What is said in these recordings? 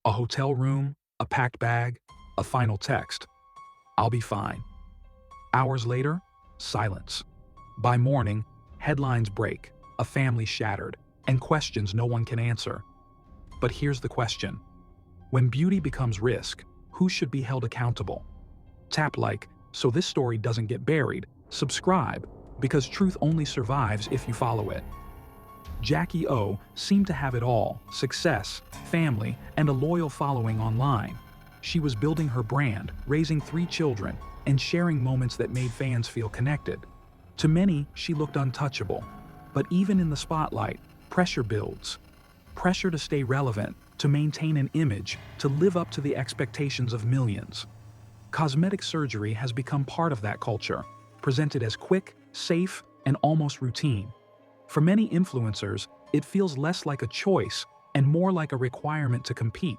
A hotel room, a packed bag, a final text. I'll be fine. Hours later, silence. By morning, headlines break, a family shattered, and questions no one can answer. But here's the question. When beauty becomes risk, who should be held accountable? Tap like so this story doesn't get buried. Subscribe, because truth only survives if you follow it. Jacky O seemed to have it all: success, family, and a loyal following online. She was building her brand, raising 3 children, and sharing moments that made fans feel connected. To many, she looked untouchable. But even in the spotlight, pressure builds. Pressure to stay relevant, to maintain an image, to live up to the expectations of millions. Cosmetic surgery has become part of that culture, presented as quick, safe, and almost routine. For many influencers, it feels less like a choice and more like a requirement to compete.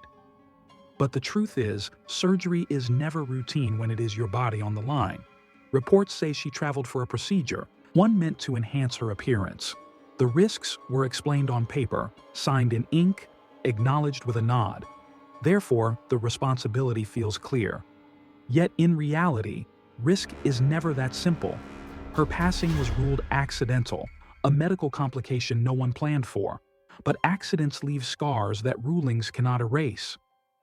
But the truth is, surgery is never routine when it is your body on the line. Reports say she traveled for a procedure, one meant to enhance her appearance. The risks were explained on paper, signed in ink, acknowledged with a nod. Therefore, the responsibility feels clear. Yet in reality, risk is never that simple. Her passing was ruled accidental, a medical complication no one planned for. But accidents leave scars that rulings cannot erase.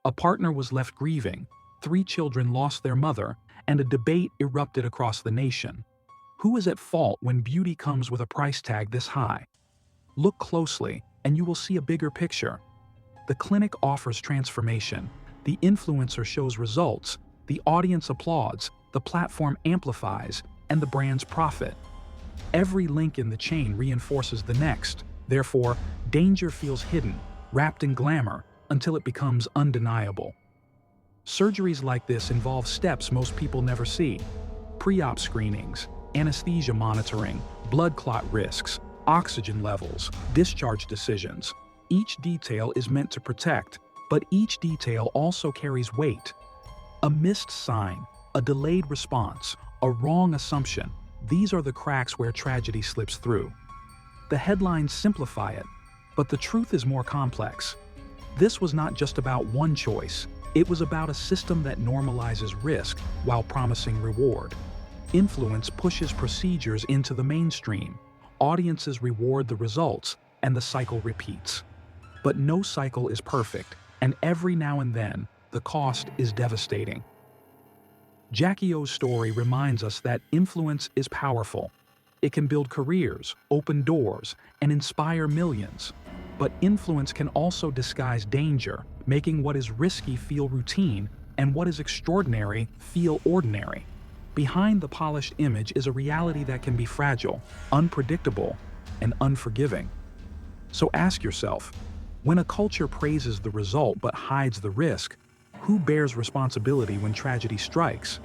A partner was left grieving, 3 children lost their mother, and a debate erupted across the nation. Who is at fault when beauty comes with a price tag this high? Look closely, and you will see a bigger picture. The clinic offers transformation, the influencer shows results, the audience applauds, the platform amplifies, and the brands profit. Every link in the chain reinforces the next. Therefore, danger feels hidden, wrapped in glamour, until it becomes undeniable. Surgeries like this involve steps most people never see: pre-op screenings, anesthesia monitoring, blood clot risks, oxygen levels, discharge decisions. Each detail is meant to protect, but each detail also carries weight. A missed sign, a delayed response, a wrong assumption. These are the cracks where tragedy slips through. The headlines simplify it, but the truth is more complex. This was not just about one choice. It was about a system that normalizes risk while promising reward. Influence pushes procedures into the mainstream. Audiences reward the results, and the cycle repeats. But no cycle is perfect, and every now and then, the cost is devastating. Jacky O's story reminds us that influence is powerful. It can build careers, open doors, and inspire millions. But influence can also disguise danger, making what is risky feel routine and what is extraordinary feel ordinary. Behind the polished image is a reality that can be fragile, unpredictable, and unforgiving. So ask yourself, when a culture praises the result but hides the risk, who bears responsibility when tragedy strikes?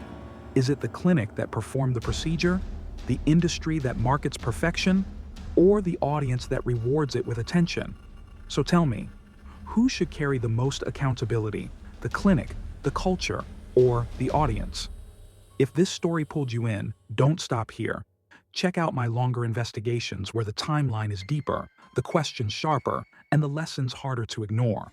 Is it the clinic that performed the procedure, the industry that markets perfection, or the audience that rewards it with attention? So tell me, who should carry the most accountability, the clinic, the culture, or the audience? If this story pulled you in, don't stop here. Check out my longer investigations where the timeline is deeper, the questions sharper, and the lessons harder to ignore.